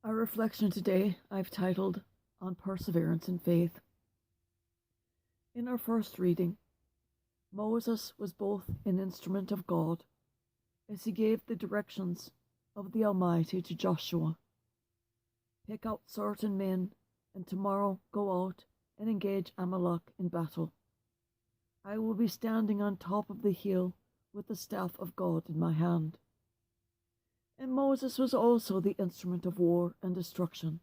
Our reflection today I've titled On Perseverance in Faith. In our first reading, Moses was both an instrument of God as he gave the directions of the Almighty to Joshua. Pick out certain men and tomorrow go out and engage Amalek in battle. I will be standing on top of the hill with the staff of God in my hand. And Moses was also the instrument of war and destruction,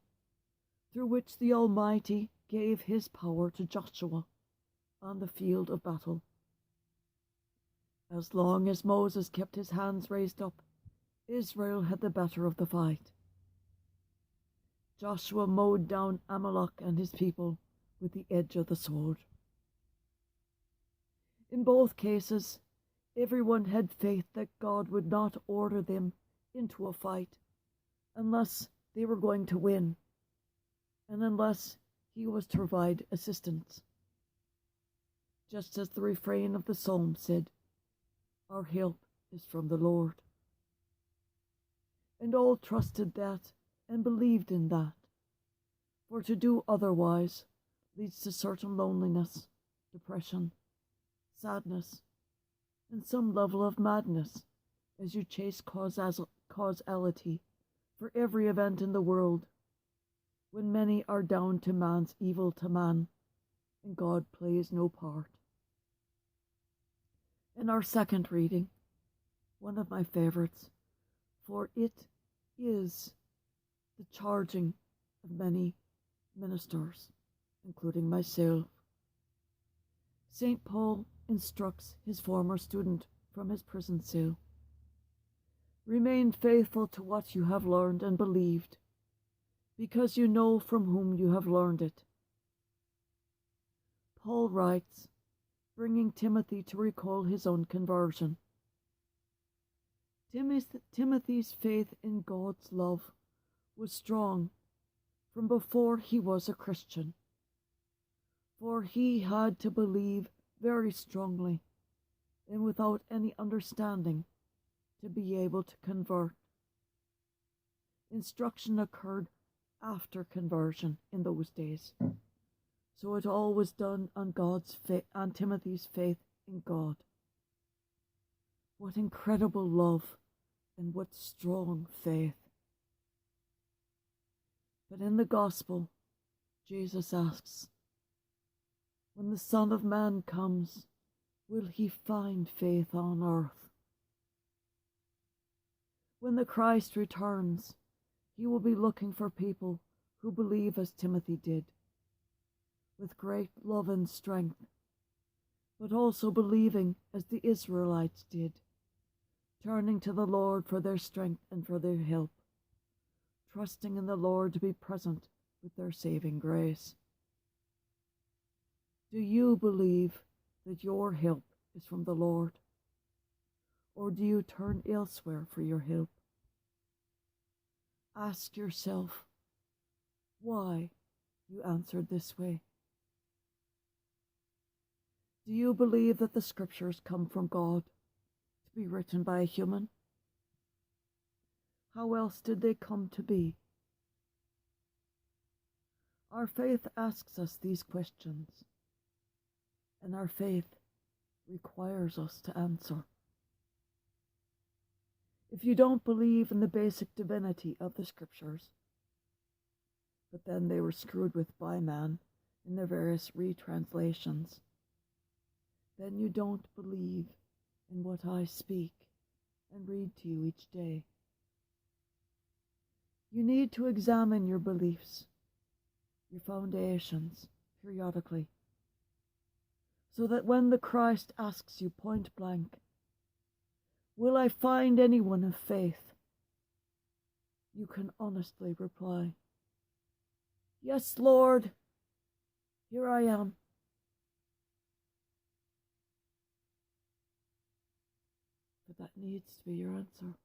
through which the Almighty gave his power to Joshua on the field of battle. As long as Moses kept his hands raised up, Israel had the better of the fight. Joshua mowed down Amalek and his people with the edge of the sword. In both cases, everyone had faith that God would not order them into a fight unless they were going to win and unless he was to provide assistance. Just as the refrain of the psalm said, "Our help is from the Lord." And all trusted that and believed in that, for to do otherwise leads to certain loneliness, depression, sadness, and some level of madness as you chase causality for every event in the world, when many are down to man's evil to man, and God plays no part. In our second reading, one of my favorites, for it is the charging of many ministers, including myself. St. Paul instructs his former student from his prison cell. Remain faithful to what you have learned and believed, because you know from whom you have learned it. Paul writes, bringing Timothy to recall his own conversion. Timothy's faith in God's love was strong from before he was a Christian, for he had to believe very strongly and without any understanding to be able to convert. Instruction occurred after conversion in those days, so it all was done on on Timothy's faith in God. What incredible love and what strong faith. But in the gospel, Jesus asks, when the Son of Man comes, will he find faith on earth? When the Christ returns, he will be looking for people who believe as Timothy did, with great love and strength, but also believing as the Israelites did, turning to the Lord for their strength and for their help, trusting in the Lord to be present with their saving grace. Do you believe that your help is from the Lord? Or do you turn elsewhere for your help? Ask yourself why you answered this way. Do you believe that the scriptures come from God to be written by a human? How else did they come to be? Our faith asks us these questions, and our faith requires us to answer. If you don't believe in the basic divinity of the scriptures, but then they were screwed with by man in their various retranslations, then you don't believe in what I speak and read to you each day. You need to examine your beliefs, your foundations, periodically, so that when the Christ asks you point blank, will I find anyone of faith? You can honestly reply, yes, Lord, here I am. But that needs to be your answer.